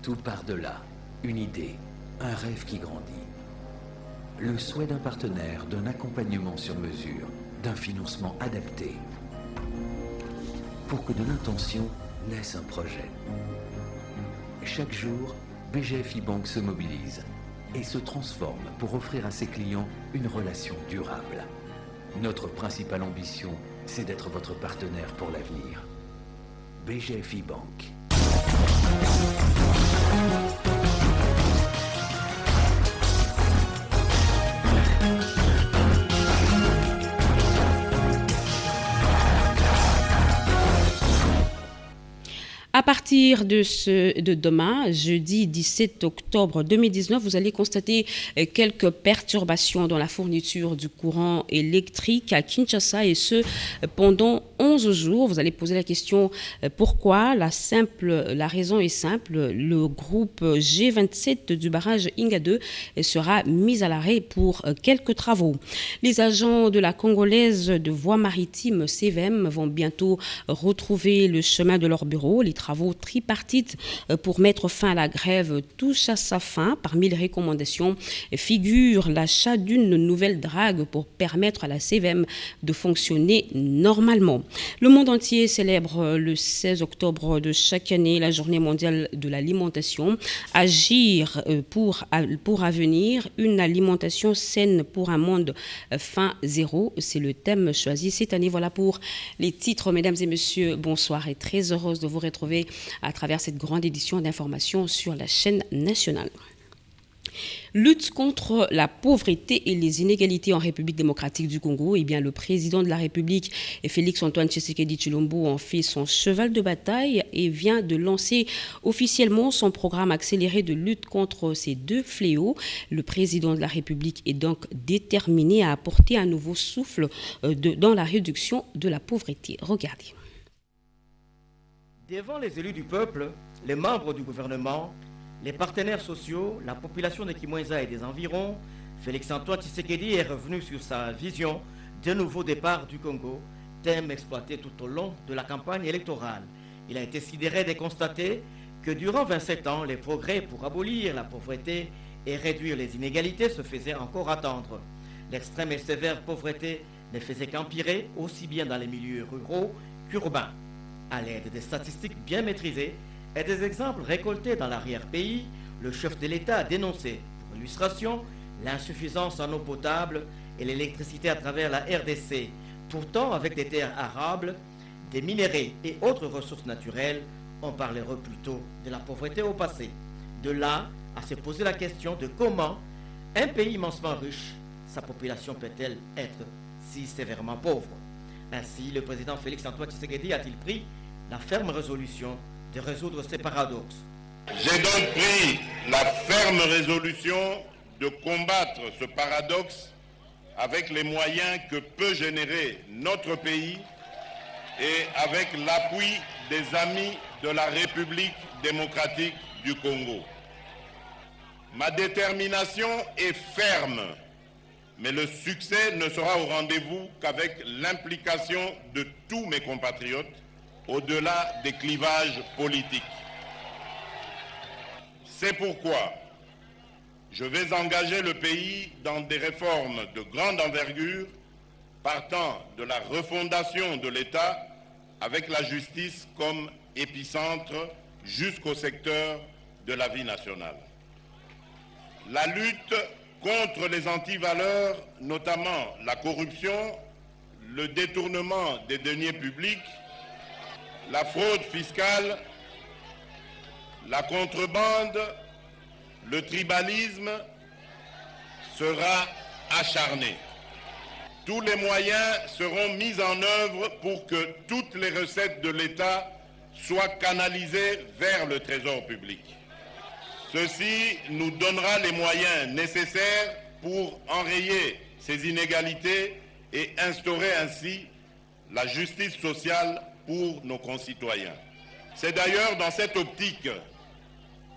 Tout part de là. Une idée, un rêve qui grandit. Le souhait d'un partenaire, d'un accompagnement sur mesure, d'un financement adapté. Pour que de l'intention naisse un projet. Chaque jour, BGFI Banque se mobilise et se transforme pour offrir à ses clients une relation durable. Notre principale ambition, c'est d'être votre partenaire pour l'avenir. BGFI Banque. À partir de demain, jeudi 17 octobre 2019, vous allez constater quelques perturbations dans la fourniture du courant électrique à Kinshasa et ce pendant 11 jours. Vous allez poser la question pourquoi. La raison est simple. Le groupe G27 du barrage Inga 2 sera mis à l'arrêt pour quelques travaux. Les agents de la Congolaise de voies maritimes CVM vont bientôt retrouver le chemin de leur bureau. Les travaux tripartites pour mettre fin à la grève touchent à sa fin. Parmi les recommandations figure l'achat d'une nouvelle drague pour permettre à la CVM de fonctionner normalement. Le monde entier célèbre le 16 octobre de chaque année la journée mondiale de l'alimentation. Agir pour avenir, une alimentation saine pour un monde faim zéro, c'est le thème choisi cette année. Voilà pour les titres, mesdames et messieurs. Bonsoir et très heureuse de vous retrouver à travers cette grande édition d'information sur la chaîne nationale. Lutte contre la pauvreté et les inégalités en République démocratique du Congo. Eh bien, le président de la République, Félix-Antoine Tshisekedi Tshilombo, en fait son cheval de bataille et vient de lancer officiellement son programme accéléré de lutte contre ces deux fléaux. Le président de la République est donc déterminé à apporter un nouveau souffle dans la réduction de la pauvreté. Regardez. Devant les élus du peuple, les membres du gouvernement, les partenaires sociaux, la population de Kimwenza et des environs, Félix-Antoine Tshisekedi est revenu sur sa vision d'un nouveau départ du Congo, thème exploité tout au long de la campagne électorale. Il a été sidéré de constater que durant 27 ans, les progrès pour abolir la pauvreté et réduire les inégalités se faisaient encore attendre. L'extrême et sévère pauvreté ne faisait qu'empirer aussi bien dans les milieux ruraux qu'urbains. À l'aide des statistiques bien maîtrisées et des exemples récoltés dans l'arrière-pays, le chef de l'État a dénoncé, pour illustration, l'insuffisance en eau potable et l'électricité à travers la RDC. Pourtant, avec des terres arables, des minéraux et autres ressources naturelles, on parlerait plutôt de la pauvreté au passé. De là à se poser la question de comment un pays immensement riche, sa population peut-elle être si sévèrement pauvre. Ainsi, le président Félix-Antoine Tshisekedi a-t-il pris la ferme résolution de résoudre ces paradoxes. J'ai donc pris la ferme résolution de combattre ce paradoxe avec les moyens que peut générer notre pays et avec l'appui des amis de la République démocratique du Congo. Ma détermination est ferme. Mais le succès ne sera au rendez-vous qu'avec l'implication de tous mes compatriotes, au-delà des clivages politiques. C'est pourquoi je vais engager le pays dans des réformes de grande envergure, partant de la refondation de l'État avec la justice comme épicentre jusqu'au secteur de la vie nationale. La lutte contre les antivaleurs, notamment la corruption, le détournement des deniers publics, la fraude fiscale, la contrebande, le tribalisme, sera acharnée. Tous les moyens seront mis en œuvre pour que toutes les recettes de l'État soient canalisées vers le trésor public. Ceci nous donnera les moyens nécessaires pour enrayer ces inégalités et instaurer ainsi la justice sociale pour nos concitoyens. C'est d'ailleurs dans cette optique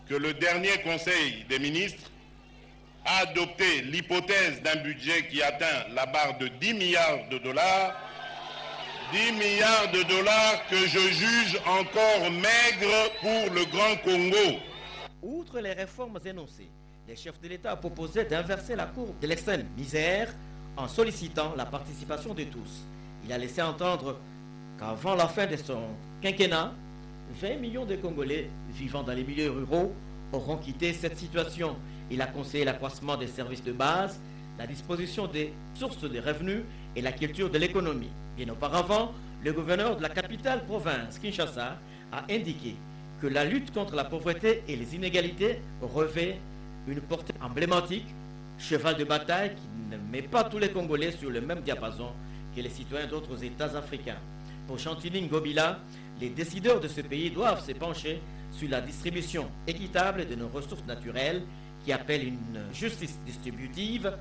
que le dernier Conseil des ministres a adopté l'hypothèse d'un budget qui atteint la barre de 10 milliards de dollars. 10 milliards de dollars que je juge encore maigres pour le Grand Congo. Outre les réformes énoncées, les chefs de l'État proposaient d'inverser la courbe de l'extrême misère en sollicitant la participation de tous. Il a laissé entendre qu'avant la fin de son quinquennat, 20 millions de Congolais vivant dans les milieux ruraux auront quitté cette situation. Il a conseillé l'accroissement des services de base, la disposition des sources de revenus et la culture de l'économie. Bien auparavant, le gouverneur de la capitale province, Kinshasa, a indiqué que la lutte contre la pauvreté et les inégalités revêt une portée emblématique, cheval de bataille qui ne met pas tous les Congolais sur le même diapason que les citoyens d'autres États africains. Pour Chantini Ngobila, les décideurs de ce pays doivent se pencher sur la distribution équitable de nos ressources naturelles qui appelle une justice distributive,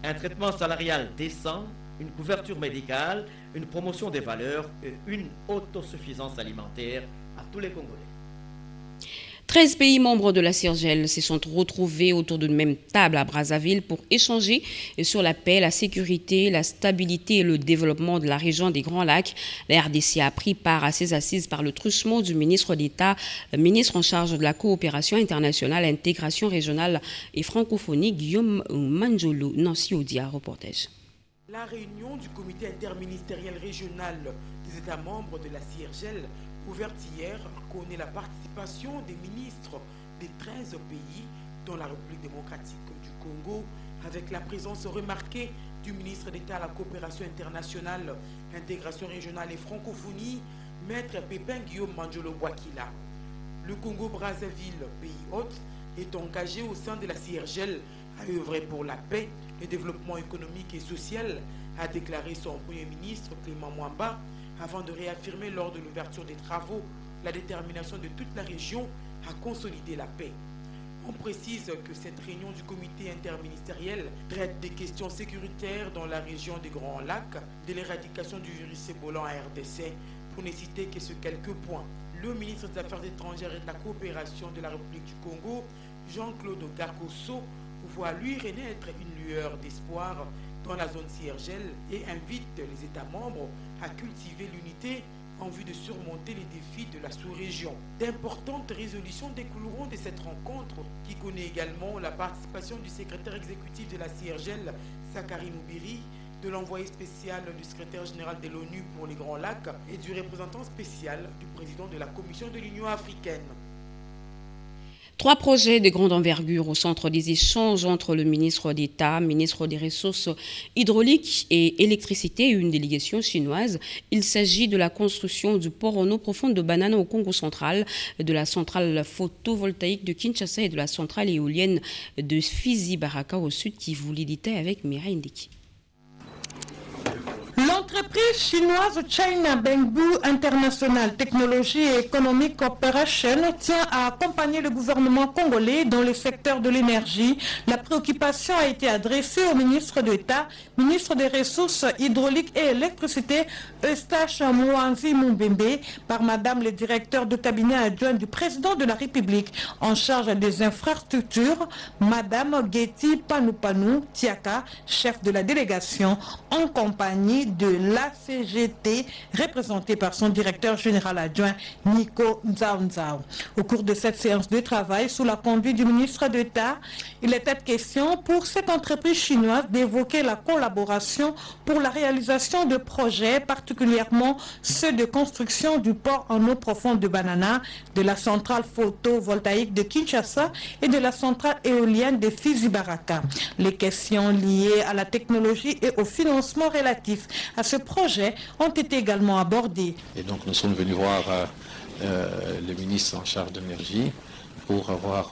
un traitement salarial décent, une couverture médicale, une promotion des valeurs et une autosuffisance alimentaire à tous les Congolais. 13 pays membres de la CIRGL se sont retrouvés autour d'une même table à Brazzaville pour échanger sur la paix, la sécurité, la stabilité et le développement de la région des Grands Lacs. La RDC a pris part à ces assises par le truchement du ministre d'État, ministre en charge de la coopération internationale, intégration régionale et francophonie, Guillaume Manjolo. Nancy Odia, reportage. La réunion du comité interministériel régional des États membres de la CIRGL, ouverte hier, connaît la participation des ministres des 13 pays dont la République démocratique du Congo, avec la présence remarquée du ministre d'État à la coopération internationale, intégration régionale et francophonie, Maître Pépin Guillaume Manjolo Bouakila. Le Congo-Brazzaville, pays hôte, est engagé au sein de la CIRGL à œuvrer pour la paix, le développement économique et social, a déclaré son Premier ministre Clément Mwamba, avant de réaffirmer lors de l'ouverture des travaux la détermination de toute la région à consolider la paix. On précise que cette réunion du comité interministériel traite des questions sécuritaires dans la région des Grands Lacs, de l'éradication du virus Ebola en RDC, pour ne citer que ce quelques points. Le ministre des Affaires étrangères et de la coopération de la République du Congo, Jean-Claude Gakosso, voit lui renaître une lueur d'espoir dans la zone CIRGL et invite les États membres à cultiver l'unité en vue de surmonter les défis de la sous-région. D'importantes résolutions découleront de cette rencontre qui connaît également la participation du secrétaire exécutif de la CIRGL, Zachary Moubiri, de l'envoyé spécial du secrétaire général de l'ONU pour les Grands Lacs et du représentant spécial du président de la Commission de l'Union africaine. 3 projets de grande envergure au centre des échanges entre le ministre d'État, ministre des Ressources hydrauliques et électricité et une délégation chinoise. Il s'agit de la construction du port en eau profonde de Banana au Congo central, de la centrale photovoltaïque de Kinshasa et de la centrale éolienne de Fizi Baraka au sud Kivu. L'édité avec Mireille Ndeki. L'entreprise chinoise China Bengbu International Technology et Economic Cooperation tient à accompagner le gouvernement congolais dans le secteur de l'énergie. La préoccupation a été adressée au ministre d'État, ministre des Ressources hydrauliques et électricité, Eustache Mouanzi Mumbembe, par madame le directeur de cabinet adjoint du président de la République en charge des infrastructures, madame Getty Panupanu Tiaka, chef de la délégation, en compagnie de l'ACGT, représenté par son directeur général adjoint Nico Nzao. Au cours de cette séance de travail, sous la conduite du ministre d'État, il était question pour cette entreprise chinoise d'évoquer la collaboration pour la réalisation de projets, particulièrement ceux de construction du port en eau profonde de Banana, de la centrale photovoltaïque de Kinshasa et de la centrale éolienne de Fizi Baraka. Les questions liées à la technologie et au financement relatif à ce projet ont été également abordées. Et donc nous sommes venus voir le ministre en charge de l'énergie pour avoir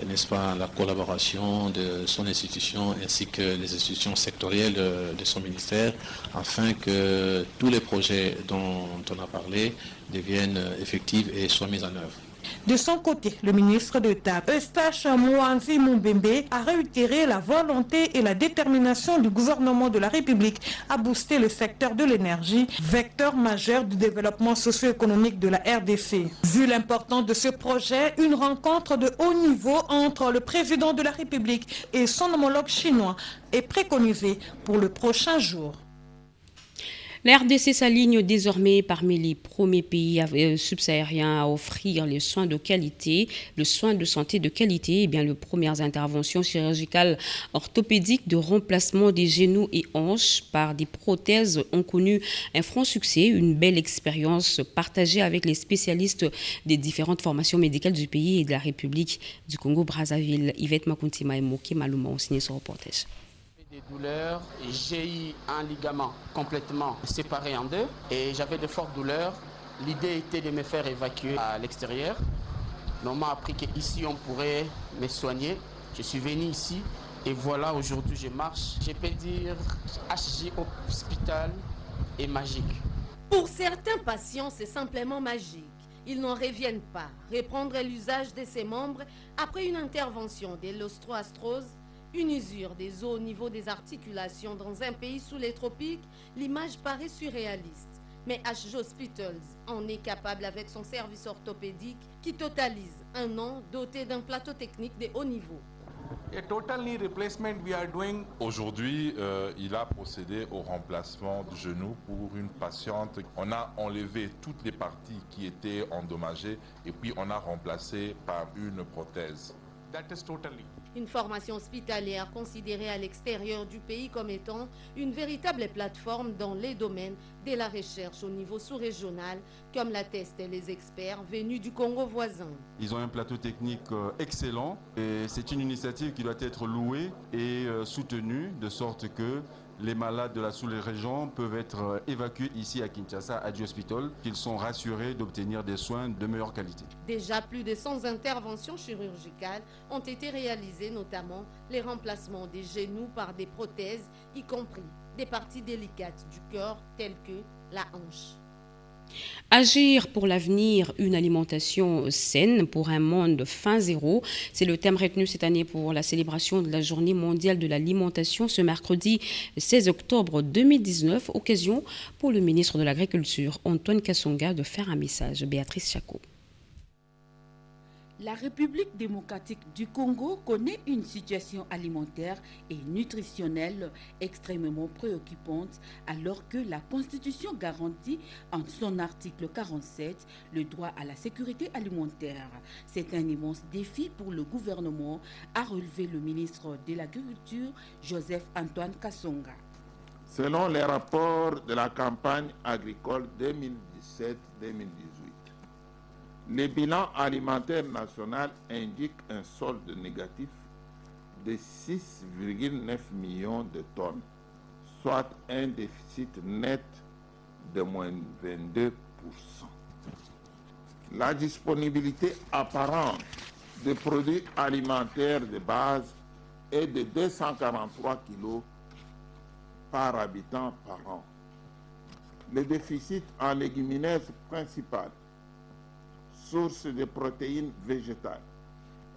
n'est-ce pas, la collaboration de son institution ainsi que les institutions sectorielles de son ministère afin que tous les projets dont on a parlé deviennent effectifs et soient mis en œuvre. De son côté, le ministre d'État, Eustache Mouanzi Mumbembe, a réitéré la volonté et la détermination du gouvernement de la République à booster le secteur de l'énergie, vecteur majeur du développement socio-économique de la RDC. Vu l'importance de ce projet, une rencontre de haut niveau entre le président de la République et son homologue chinois est préconisée pour le prochain jour. La RDC s'aligne désormais parmi les premiers pays subsahariens à offrir les soins de qualité, le soin de santé de qualité, et bien les premières interventions chirurgicales orthopédiques de remplacement des genoux et hanches par des prothèses ont connu un franc succès, une belle expérience partagée avec les spécialistes des différentes formations médicales du pays et de la République du Congo-Brazzaville. Yvette Makuntima et Moki Malouma ont signé ce reportage. Des douleurs, j'ai eu un ligament complètement séparé en deux et j'avais de fortes douleurs. L'idée était de me faire évacuer à l'extérieur. On m'a appris qu'ici on pourrait me soigner. Je suis venu ici et voilà, aujourd'hui je marche. Je peux dire HJ Hospital est magique. Pour certains patients, c'est simplement magique. Ils n'en reviennent pas. Reprendre l'usage de ses membres après une intervention de l'ostéoarthrose, une usure des os au niveau des articulations dans un pays sous les tropiques, l'image paraît surréaliste. Mais HJ Hospitals en est capable avec son service orthopédique qui totalise un an doté d'un plateau technique de haut niveau. Aujourd'hui, il a procédé au remplacement du genou pour une patiente. On a enlevé toutes les parties qui étaient endommagées et puis on a remplacé par une prothèse. Une formation hospitalière considérée à l'extérieur du pays comme étant une véritable plateforme dans les domaines de la recherche au niveau sous-régional, comme l'attestent les experts venus du Congo voisin. Ils ont un plateau technique excellent et c'est une initiative qui doit être louée et soutenue de sorte que les malades de la sous-région peuvent être évacués ici à Kinshasa, à HJ Hospital, qu'ils sont rassurés d'obtenir des soins de meilleure qualité. Déjà plus de 100 interventions chirurgicales ont été réalisées, notamment les remplacements des genoux par des prothèses, y compris des parties délicates du corps telles que la hanche. Agir pour l'avenir, une alimentation saine pour un monde fin zéro. C'est le thème retenu cette année pour la célébration de la Journée mondiale de l'alimentation ce mercredi 16 octobre 2019. Occasion pour le ministre de l'Agriculture, Antoine Kasonga, de faire un message. Béatrice Chako. La République démocratique du Congo connaît une situation alimentaire et nutritionnelle extrêmement préoccupante alors que la Constitution garantit en son article 47 le droit à la sécurité alimentaire. C'est un immense défi pour le gouvernement, a relevé le ministre de l'Agriculture, Joseph-Antoine Kasonga. Selon les rapports de la campagne agricole 2017-2018, le bilan alimentaire national indique un solde négatif de 6,9 millions de tonnes, soit un déficit net de moins 22%. La disponibilité apparente de produits alimentaires de base est de 243 kg par habitant par an. Le déficit en légumineuses principales, source de protéines végétales,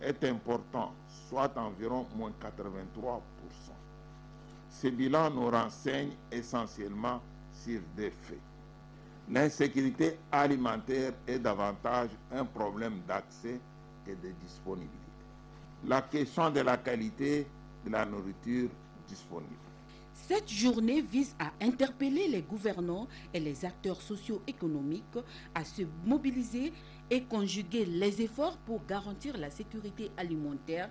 est important, soit environ moins 83%. Ce bilan nous renseigne essentiellement sur des faits. L'insécurité alimentaire est davantage un problème d'accès et de disponibilité. La question de la qualité de la nourriture disponible. Cette journée vise à interpeller les gouvernants et les acteurs socio-économiques à se mobiliser et conjuguer les efforts pour garantir la sécurité alimentaire.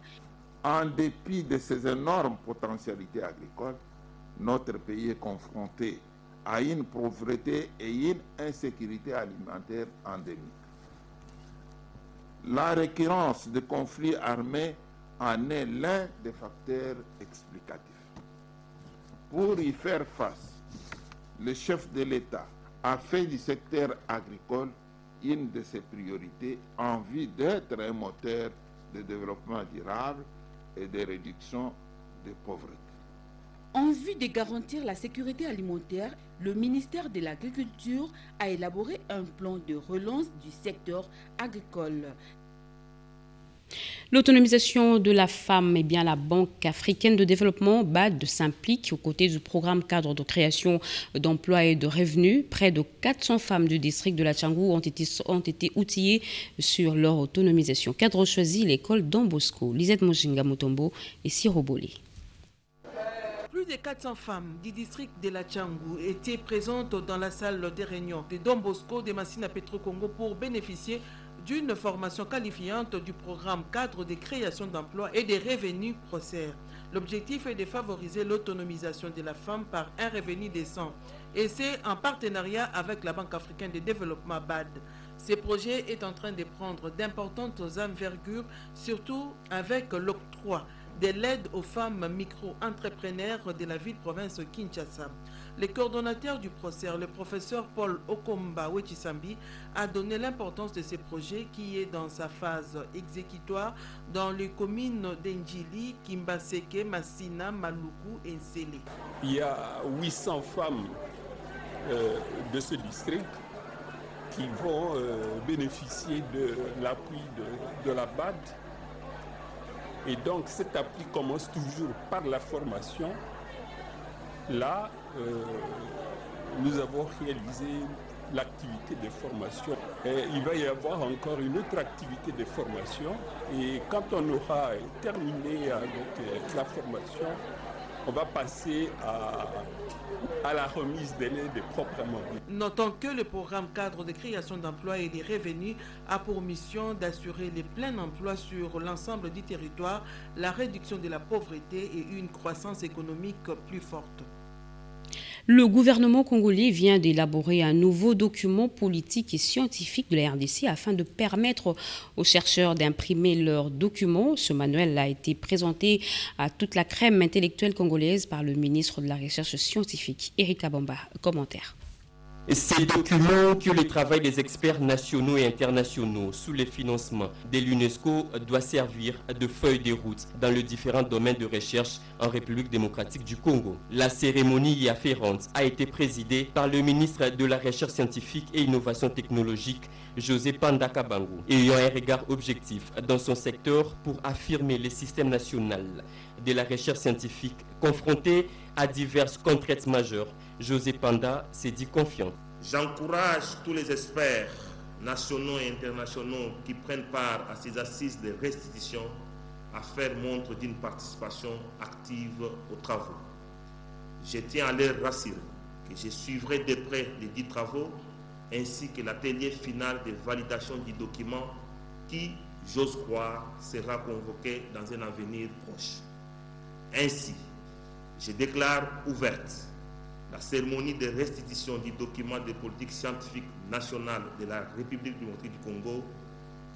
En dépit de ces énormes potentialités agricoles, notre pays est confronté à une pauvreté et une insécurité alimentaire endémique. La récurrence de conflits armés en est l'un des facteurs explicatifs. Pour y faire face, le chef de l'État a fait du secteur agricole une de ses priorités en vue d'être un moteur de développement durable et de réduction de pauvreté. En vue de garantir la sécurité alimentaire, le ministère de l'Agriculture a élaboré un plan de relance du secteur agricole. L'autonomisation de la femme, bien la Banque africaine de développement, BAD, s'implique aux côtés du programme cadre de création d'emplois et de revenus. Près de 400 femmes du district de la Tchangou ont été outillées sur leur autonomisation. Cadre choisi, l'école Don Bosco, Lisette Mojinga Mutombo et Siroboli. Plus de 400 femmes du district de la Tchangou étaient présentes dans la salle des réunions de Don Bosco de Massina Petro Congo pour bénéficier d'une formation qualifiante du programme cadre de création d'emplois et des revenus PROCER. L'objectif est de favoriser l'autonomisation de la femme par un revenu décent. Et c'est en partenariat avec la Banque africaine de développement BAD. Ce projet est en train de prendre d'importantes envergures, surtout avec l'octroi de l'aide aux femmes micro-entrepreneurs de la ville-province Kinshasa. Le coordonnateur du PROCER, le professeur Paul Okomba Wechisambi, a donné l'importance de ce projet qui est dans sa phase exécutoire dans les communes d'Endjili, Kimbaseke, Massina, Maluku et Nsele. Il y a 800 femmes de ce district qui vont bénéficier de l'appui de la BAD. Et donc cet appui commence toujours par la formation. Là, nous avons réalisé l'activité de formation. Et il va y avoir encore une autre activité de formation. Et quand on aura terminé avec la formation, on va passer à la remise des aides proprement. Notons que le programme cadre de création d'emplois et des revenus a pour mission d'assurer le plein emploi sur l'ensemble du territoire, la réduction de la pauvreté et une croissance économique plus forte. Le gouvernement congolais vient d'élaborer un nouveau document politique et scientifique de la RDC afin de permettre aux chercheurs d'imprimer leurs documents. Ce manuel a été présenté à toute la crème intellectuelle congolaise par le ministre de la Recherche scientifique, Éric Abamba. Commentaire. Ces documents que le travail des experts nationaux et internationaux sous le financement de l'UNESCO doit servir de feuille de route dans les différents domaines de recherche en République démocratique du Congo. La cérémonie y afférente a été présidée par le ministre de la Recherche scientifique et innovation technologique, José Panda Kabangu, ayant un regard objectif dans son secteur pour affirmer le système national de la recherche scientifique confronté à diverses contraintes majeures. José Panda s'est dit confiant. J'encourage tous les experts nationaux et internationaux qui prennent part à ces assises de restitution à faire montre d'une participation active aux travaux. Je tiens à leur rassurer que je suivrai de près les 10 travaux ainsi que l'atelier final de validation du document qui, j'ose croire, sera convoqué dans un avenir proche. Ainsi, je déclare ouverte la cérémonie de restitution du document de politique scientifique nationale de la République démocratique du Congo.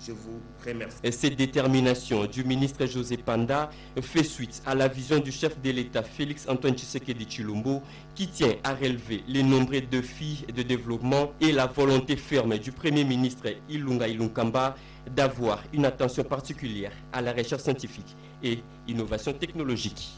Je vous remercie. Cette détermination du ministre José Panda fait suite à la vision du chef de l'État Félix Antoine Tshisekedi Tshilombo qui tient à relever les nombreux défis de développement et la volonté ferme du Premier ministre Ilunga Ilunkamba d'avoir une attention particulière à la recherche scientifique et innovation technologique.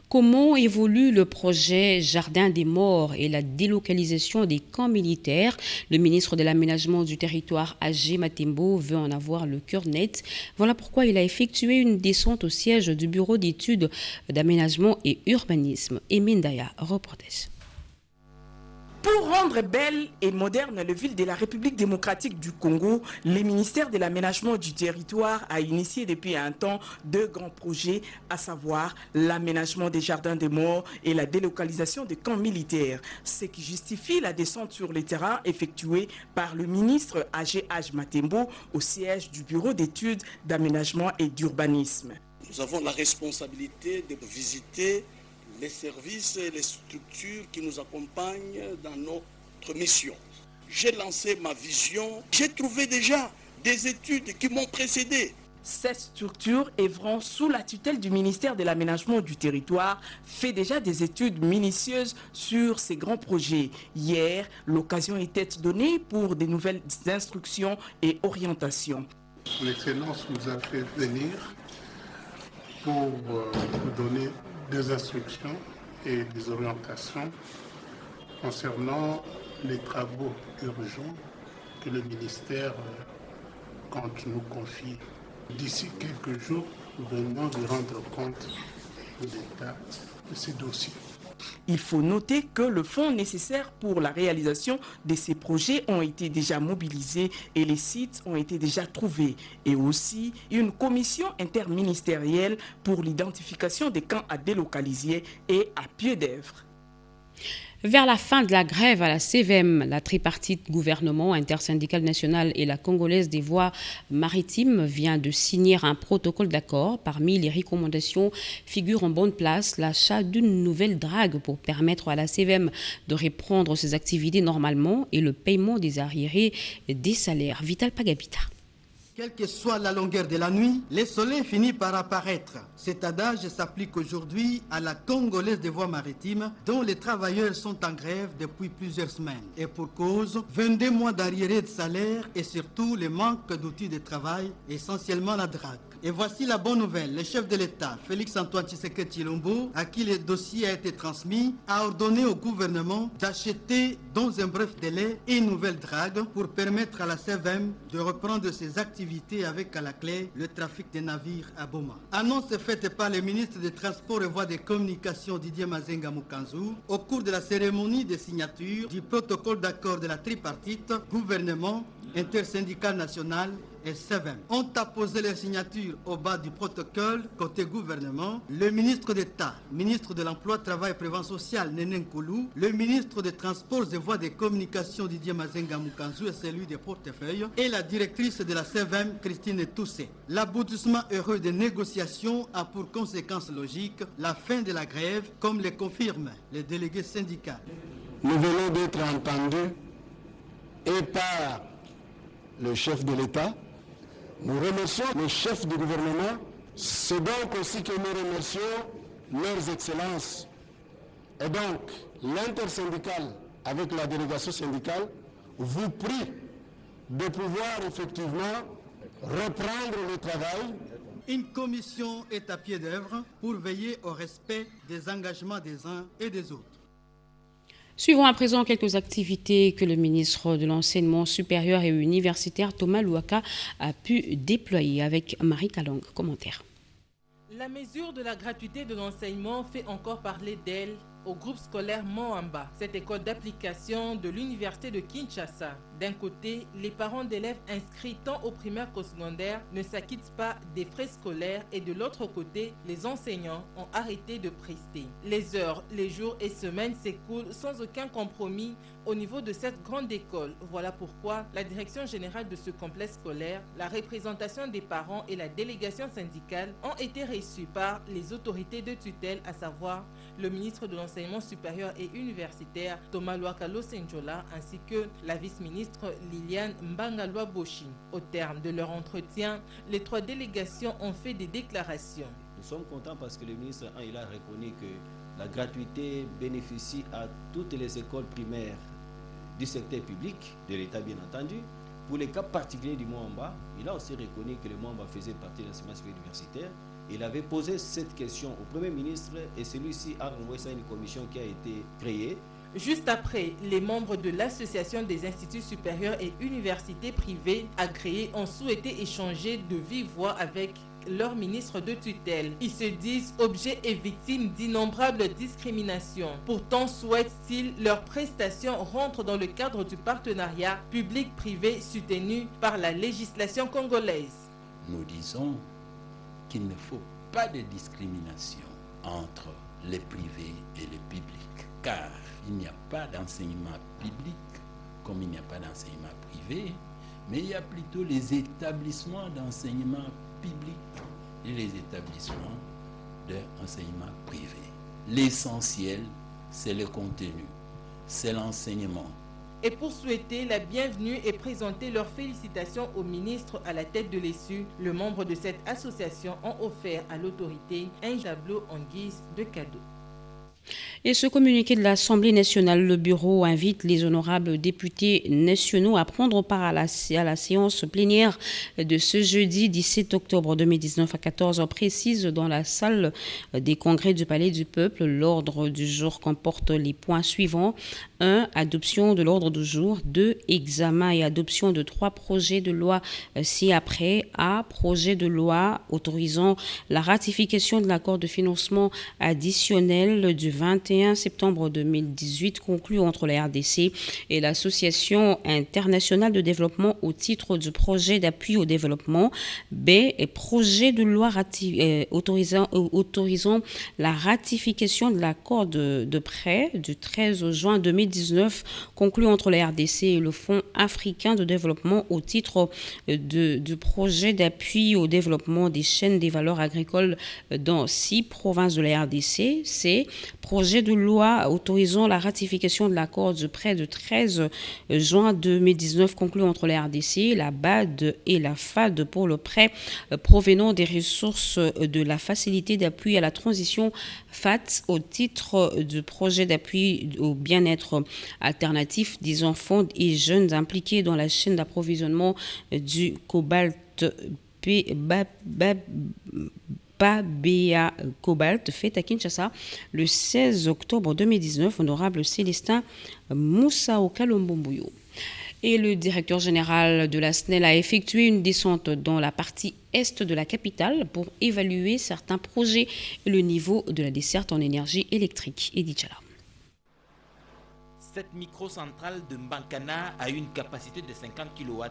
Comment évolue le projet Jardin des Morts et la délocalisation des camps militaires? Le ministre de l'Aménagement du Territoire, Agé Matembo, veut en avoir le cœur net. Voilà pourquoi il a effectué une descente au siège du Bureau d'études d'aménagement et urbanisme. Emin Daya, reportage. Pour rendre belle et moderne la ville de la République démocratique du Congo, le ministère de l'Aménagement du Territoire a initié depuis un temps 2 grands projets, à savoir l'aménagement des jardins des morts et la délocalisation des camps militaires, ce qui justifie la descente sur le terrain effectuée par le ministre Agé Matembo au siège du Bureau d'études d'aménagement et d'urbanisme. Nous avons la responsabilité de visiter les services et les structures qui nous accompagnent dans notre mission. J'ai lancé ma vision, j'ai trouvé déjà des études qui m'ont précédé. Cette structure, œuvrant sous la tutelle du ministère de l'Aménagement du Territoire, fait déjà des études minutieuses sur ces grands projets. Hier, l'occasion était donnée pour de nouvelles instructions et orientations. L'Excellence nous a fait venir pour nous donner des instructions et des orientations concernant les travaux urgents que le ministère compte nous confier. D'ici quelques jours, nous venons de rendre compte de l'état de ces dossiers. Il faut noter que le fonds nécessaire pour la réalisation de ces projets ont été déjà mobilisés et les sites ont été déjà trouvés. Et aussi une commission interministérielle pour l'identification des camps à délocaliser et à pied d'œuvre. Vers la fin de la grève à la CVM, la tripartite gouvernement, intersyndical national et la congolaise des voies maritimes vient de signer un protocole d'accord. Parmi les recommandations figure en bonne place l'achat d'une nouvelle drague pour permettre à la CVM de reprendre ses activités normalement et le paiement des arriérés des salaires. Vital Pagapita. Quelle que soit la longueur de la nuit, le soleil finit par apparaître. Cet adage s'applique aujourd'hui à la Congolaise des voies maritimes, dont les travailleurs sont en grève depuis plusieurs semaines. Et pour cause, 22 mois d'arriérés de salaire et surtout le manque d'outils de travail, essentiellement la drague. Et voici la bonne nouvelle. Le chef de l'État, Félix-Antoine Tshisekedi Tshilombo, à qui le dossier a été transmis, a ordonné au gouvernement d'acheter dans un bref délai une nouvelle drague pour permettre à la CVM de reprendre ses activités avec à la clé le trafic des navires à Boma. Annonce faite par le ministre des Transports et Voies de Communication Didier Mazenga Mukanzu au cours de la cérémonie de signature du protocole d'accord de la tripartite gouvernement, intersyndical national et CVM. Ont apposé les signatures au bas du protocole côté gouvernement le ministre d'État, ministre de l'Emploi, Travail et Prévention sociale Nenen Koulou, le ministre des Transports et Voies de Communication Didier Mazenga Mukanzu et celui des portefeuilles et la directrice de la CVM Christine Toussé. L'aboutissement heureux des négociations a pour conséquence logique la fin de la grève comme le confirment les délégués syndicaux. Nous venons d'être entendus et par le chef de l'État. Nous remercions le chef du gouvernement. C'est donc aussi que nous remercions leurs excellences. Et donc, l'intersyndical avec la délégation syndicale vous prie de pouvoir effectivement reprendre le travail. Une commission est à pied d'œuvre pour veiller au respect des engagements des uns et des autres. Suivons à présent quelques activités que le ministre de l'Enseignement supérieur et universitaire Thomas Louaka a pu déployer avec Marie Kalong. Commentaire. La mesure de la gratuité de l'enseignement fait encore parler d'elle au groupe scolaire Moamba, cette école d'application de l'université de Kinshasa. D'un côté, les parents d'élèves inscrits tant au primaire qu'au secondaire ne s'acquittent pas des frais scolaires et de l'autre côté, les enseignants ont arrêté de prester. Les heures, les jours et semaines s'écoulent sans aucun compromis au niveau de cette grande école. Voilà pourquoi la direction générale de ce complexe scolaire, la représentation des parents et la délégation syndicale ont été reçus par les autorités de tutelle, à savoir le ministre de l'Enseignement supérieur et universitaire Thomas Louaka Losenjola ainsi que la vice-ministre Liliane Mbangalwa Boshi. Au terme de leur entretien, les trois délégations ont fait des déclarations. Nous sommes contents parce que le ministre il a reconnu que la gratuité bénéficie à toutes les écoles primaires du secteur public, de l'État bien entendu. Pour les cas particuliers du Moamba, il a aussi reconnu que le Moamba faisait partie de l'enseignement supérieur universitaire. Il avait posé cette question au Premier ministre et celui-ci a renvoyé ça à une commission qui a été créée. Juste après, les membres de l'Association des instituts supérieurs et universités privées agréées ont souhaité échanger de vive voix avec leur ministre de tutelle. Ils se disent objets et victimes d'innombrables discriminations. Pourtant, souhaitent-ils leurs prestations rentrent dans le cadre du partenariat public-privé soutenu par la législation congolaise. Nous disons qu'il ne faut pas de discrimination entre les privés et les publics, car il n'y a pas d'enseignement public comme il n'y a pas d'enseignement privé, mais il y a plutôt les établissements d'enseignement public et les établissements d'enseignement privé. L'essentiel, c'est le contenu, c'est l'enseignement. Et pour souhaiter la bienvenue et présenter leurs félicitations au ministre à la tête de l'ESU, le membre de cette association ont offert à l'autorité un tableau en guise de cadeau. Et ce communiqué de l'Assemblée nationale, le bureau invite les honorables députés nationaux à prendre part à la séance plénière de ce jeudi 17 octobre 2019 à 14h précise dans la salle des congrès du Palais du Peuple. L'ordre du jour comporte les points suivants. 1. Adoption de l'ordre du jour. 2. Examen et adoption de 3 projets de loi ci-après. A. Projet de loi autorisant la ratification de l'accord de financement additionnel du 21 21 septembre 2018 conclu entre la RDC et l'Association internationale de développement au titre du projet d'appui au développement B et projet de loi autorisant la ratification de l'accord de prêt du 13 juin 2019 conclu entre la RDC et le Fonds africain de développement au titre du projet d'appui au développement des chaînes des valeurs agricoles dans 6 provinces de la RDC. C'est projet de loi autorisant la ratification de l'accord de prêt du 13 juin 2019 conclu entre la RDC, la BAD et la FAD pour le prêt provenant des ressources de la facilité d'appui à la transition FAT au titre du projet d'appui au bien-être alternatif des enfants et jeunes impliqués dans la chaîne d'approvisionnement du cobalt BA Cobalt, fait à Kinshasa le 16 octobre 2019, honorable Célestin Moussao Kalombombuyo. Et le directeur général de la SNEL a effectué une descente dans la partie est de la capitale pour évaluer certains projets et le niveau de la desserte en énergie électrique. Edith Chala. Cette microcentrale de Mbankana a une capacité de 50 kW.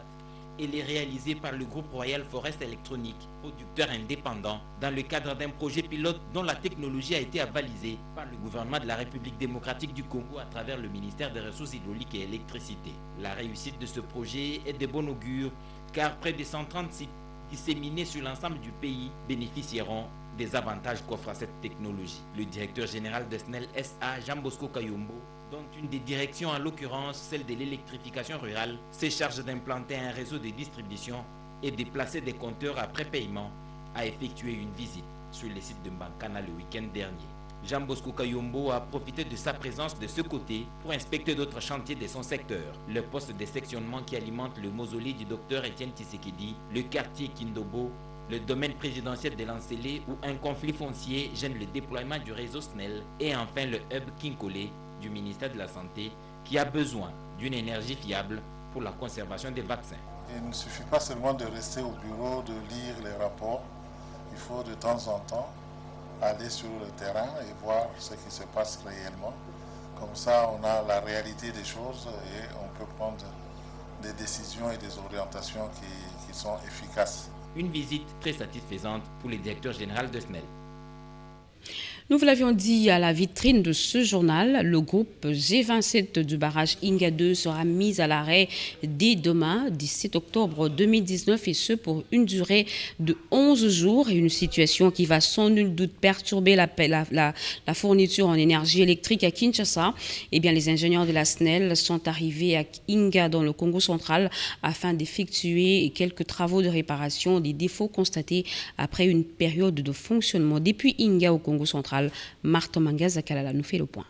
Elle est réalisée par le groupe Royal Forest Electronic, producteur indépendant, dans le cadre d'un projet pilote dont la technologie a été avalisée par le gouvernement de la République démocratique du Congo à travers le ministère des Ressources hydrauliques et électricité. La réussite de ce projet est de bon augure car près de 130 sites disséminés sur l'ensemble du pays bénéficieront des avantages qu'offre cette technologie. Le directeur général de SNEL SA, Jean Bosco Kayombo, dont une des directions, en l'occurrence celle de l'électrification rurale, se charge d'implanter un réseau de distribution et de placer des compteurs après paiement, a effectué une visite sur le site de Mbankana le week-end dernier. Jean Bosco Kayombo a profité de sa présence de ce côté pour inspecter d'autres chantiers de son secteur. Le poste de sectionnement qui alimente le mausolée du docteur Étienne Tshisekedi, le quartier Kindobo, le domaine présidentiel de Lancélé où un conflit foncier gêne le déploiement du réseau SNEL et enfin le hub Kinkole du ministère de la Santé qui a besoin d'une énergie fiable pour la conservation des vaccins. Il ne suffit pas seulement de rester au bureau, de lire les rapports. Il faut de temps en temps aller sur le terrain et voir ce qui se passe réellement. Comme ça, on a la réalité des choses et on peut prendre des décisions et des orientations qui sont efficaces. Une visite très satisfaisante pour le directeur général de SNEL. Nous vous l'avions dit à la vitrine de ce journal, le groupe G27 du barrage Inga 2 sera mis à l'arrêt dès demain, 17 octobre 2019, et ce pour une durée de 11 jours. Et une situation qui va sans nul doute perturber la fourniture en énergie électrique à Kinshasa. Eh bien, les ingénieurs de la SNEL sont arrivés à Inga dans le Congo central afin d'effectuer quelques travaux de réparation des défauts constatés après une période de fonctionnement. Depuis Inga au Congo central, Martin Mangaza Kalala nous fait le point.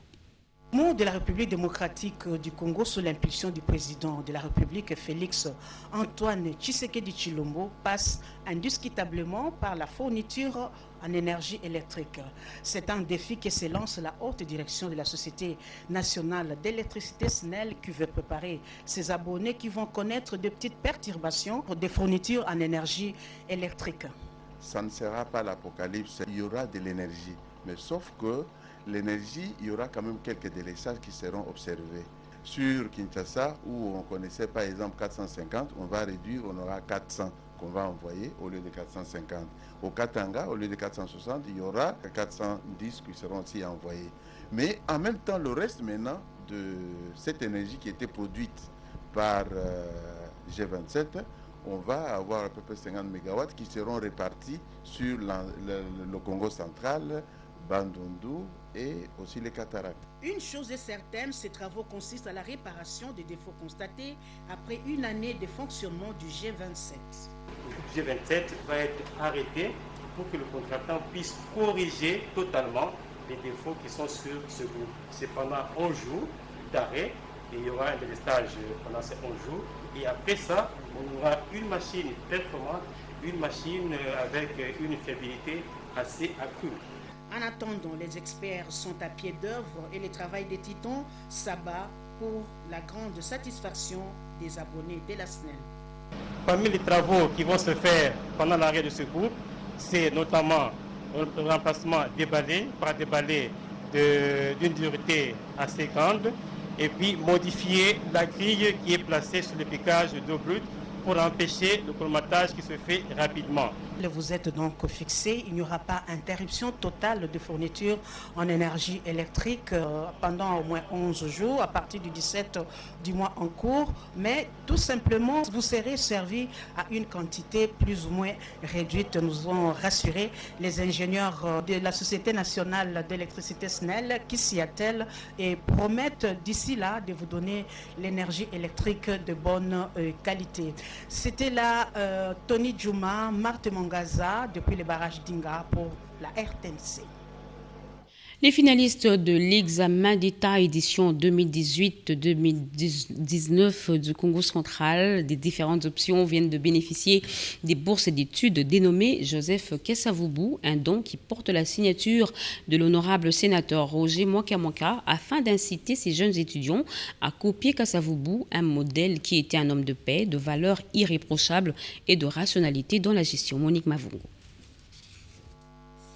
Mot de la République démocratique du Congo sous l'impulsion du président de la République Félix Antoine Tshisekedi Tshilombo passe indiscutablement par la fourniture en énergie électrique. C'est un défi que se lance la haute direction de la Société nationale d'électricité SNEL qui veut préparer ses abonnés qui vont connaître de petites perturbations des fournitures en énergie électrique. Ça ne sera pas l'apocalypse, il y aura de l'énergie. Mais sauf que l'énergie, il y aura quand même quelques délaissages qui seront observés. Sur Kinshasa, où on connaissait par exemple 450, on va réduire, on aura 400 qu'on va envoyer au lieu de 450. Au Katanga, au lieu de 460, il y aura 410 qui seront aussi envoyés. Mais en même temps, le reste maintenant de cette énergie qui était produite par G27, on va avoir à peu près 50 MW qui seront répartis sur le Congo central, Bandundu et aussi les cataractes. Une chose est certaine, ces travaux consistent à la réparation des défauts constatés après une année de fonctionnement du G27. Le G27 va être arrêté pour que le contractant puisse corriger totalement les défauts qui sont sur ce groupe. C'est pendant 11 jours d'arrêt et il y aura un délestage pendant ces 11 jours. Et après ça, on aura une machine performante, une machine avec une fiabilité assez accrue. En attendant, les experts sont à pied d'œuvre et le travail des titans s'abat pour la grande satisfaction des abonnés de la SNEL. Parmi les travaux qui vont se faire pendant l'arrêt de ce groupe, c'est notamment le remplacement des balais par des balais d'une dureté assez grande et puis modifier la grille qui est placée sur le piquage d'eau brute pour empêcher le colmatage qui se fait rapidement. Vous êtes donc fixé, il n'y aura pas interruption totale de fourniture en énergie électrique pendant au moins 11 jours à partir du 17 du mois en cours, mais tout simplement vous serez servi à une quantité plus ou moins réduite, nous ont rassuré les ingénieurs de la Société nationale d'électricité SNEL qui s'y attellent et promettent d'ici là de vous donner l'énergie électrique de bonne qualité. C'était là Tony Djouma, Marthe Gaza depuis les barrages d'Inga pour la RTNC. Les finalistes de l'examen d'État édition 2018-2019 du Congo central des différentes options viennent de bénéficier des bourses d'études dénommées Joseph Kasavubu, un don qui porte la signature de l'honorable sénateur Roger Mwaka afin d'inciter ces jeunes étudiants à copier Kasavubu, un modèle qui était un homme de paix, de valeurs irréprochables et de rationalité dans la gestion. Monique Mavungo.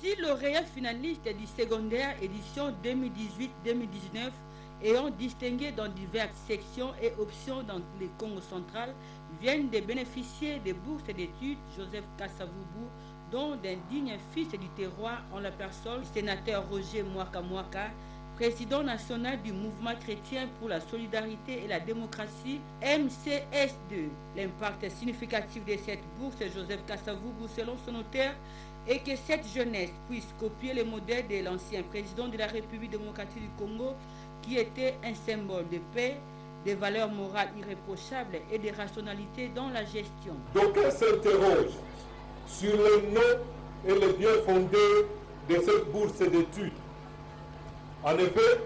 6 lauréats finalistes du secondaire édition 2018-2019 ayant distingué dans diverses sections et options dans le Congo central viennent de bénéficier des bourses d'études Joseph Kasavubu, dont d'un digne fils du terroir en la personne du sénateur Roger Mwaka, président national du mouvement chrétien pour la solidarité et la démocratie MCS2. L'impact significatif de cette bourse Joseph Kasavubu selon son auteur et que cette jeunesse puisse copier le modèle de l'ancien président de la République démocratique du Congo qui était un symbole de paix, de valeurs morales irréprochables et de rationalité dans la gestion. D'aucuns s'interrogent sur le nom et le bien fondé de cette bourse d'études. En effet,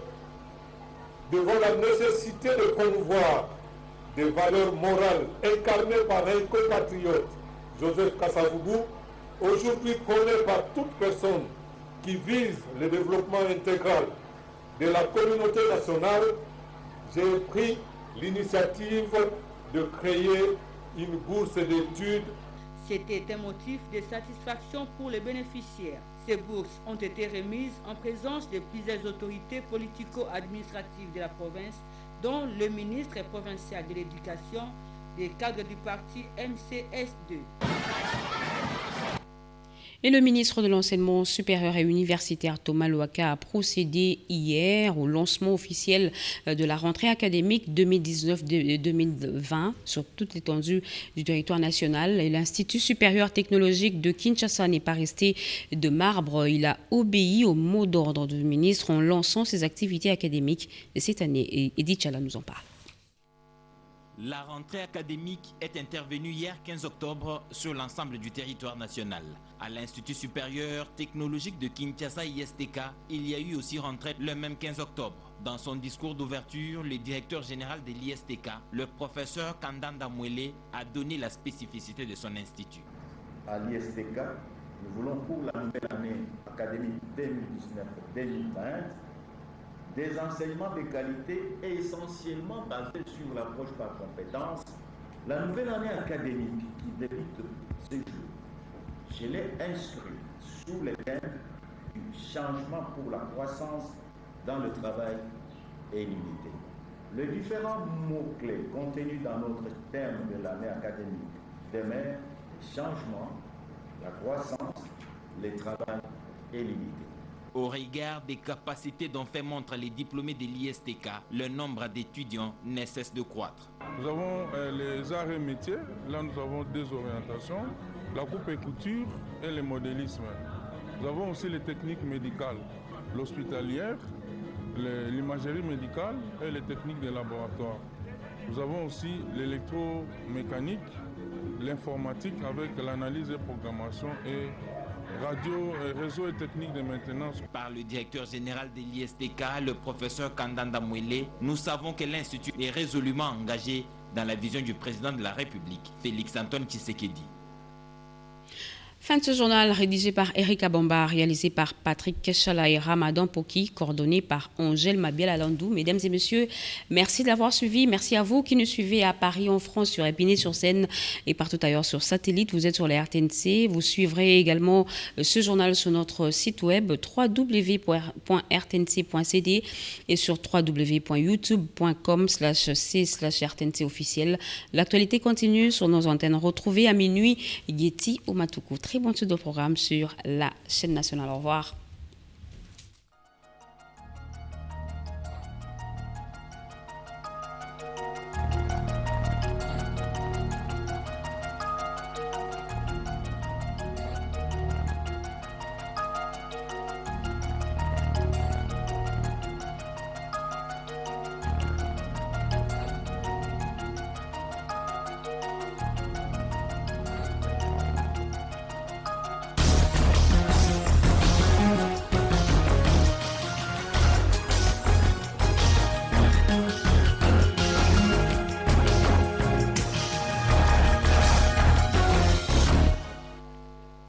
devant la nécessité de promouvoir des valeurs morales incarnées par un compatriote, Joseph Kasavubu, aujourd'hui connu par toute personne qui vise le développement intégral de la communauté nationale, j'ai pris l'initiative de créer une bourse d'études. C'était un motif de satisfaction pour les bénéficiaires. Ces bourses ont été remises en présence de plusieurs autorités politico-administratives de la province, dont le ministre provincial de l'Éducation, des cadres du parti MCS2. Et le ministre de l'Enseignement supérieur et universitaire Thomas Louaka a procédé hier au lancement officiel de la rentrée académique 2019-2020 sur toute l'étendue du territoire national. Et l'Institut supérieur technologique de Kinshasa n'est pas resté de marbre. Il a obéi au mot d'ordre du ministre en lançant ses activités académiques cette année. Et Edith Chala nous en parle. La rentrée académique est intervenue hier 15 octobre sur l'ensemble du territoire national. À l'Institut supérieur technologique de Kinshasa ISTK, il y a eu aussi rentrée le même 15 octobre. Dans son discours d'ouverture, le directeur général de l'ISTK, le professeur Kandanda Mwele, a donné la spécificité de son institut. À l'ISTK, nous voulons pour la nouvelle année académique 2019-2020 des enseignements de qualité essentiellement basés sur l'approche par compétences. La nouvelle année académique qui débute ce jour, je l'ai instruit sous les thèmes du changement pour la croissance dans le travail et l'unité. Les différents mots-clés contenus dans notre thème de l'année académique demeurent le changement, la croissance, le travail et l'unité. Au regard des capacités dont fait montre les diplômés de l'ISTK, le nombre d'étudiants ne cesse de croître. Nous avons les arts et métiers, là nous avons deux orientations, la coupe et couture et le modélisme. Nous avons aussi les techniques médicales, l'hospitalière, l'imagerie médicale et les techniques de laboratoire. Nous avons aussi l'électromécanique, l'informatique avec l'analyse et programmation et radio, réseau et technique de maintenance. Par le directeur général de l'ISTK, le professeur Kandanda Mwele, nous savons que l'Institut est résolument engagé dans la vision du président de la République, Félix Antoine Tshisekedi. Fin de ce journal rédigé par Eric Abamba, réalisé par Patrick Keshala et Ramadan Poki, coordonné par Angèle Mabiel Alandou. Mesdames et messieurs, merci de l'avoir suivi. Merci à vous qui nous suivez à Paris, en France, sur Épinay-sur-Seine et partout ailleurs sur satellite. Vous êtes sur la RTNC. Vous suivrez également ce journal sur notre site web www.rtnc.cd et sur www.youtube.com/c/rtnc officiel. L'actualité continue sur nos antennes. Retrouvez à minuit Yeti au Matoukou. Très bonne suite de programme sur la chaîne nationale. Au revoir.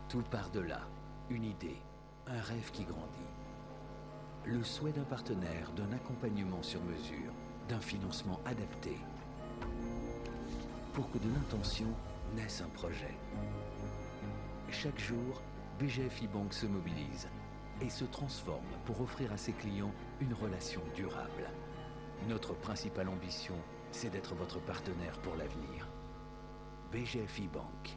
Tout part de là, une idée, un rêve qui grandit. Le souhait d'un partenaire, d'un accompagnement sur mesure, d'un financement adapté. Pour que de l'intention naisse un projet. Chaque jour, BGF e-Bank se mobilise et se transforme pour offrir à ses clients une relation durable. Notre principale ambition, c'est d'être votre partenaire pour l'avenir. BGF e-Bank.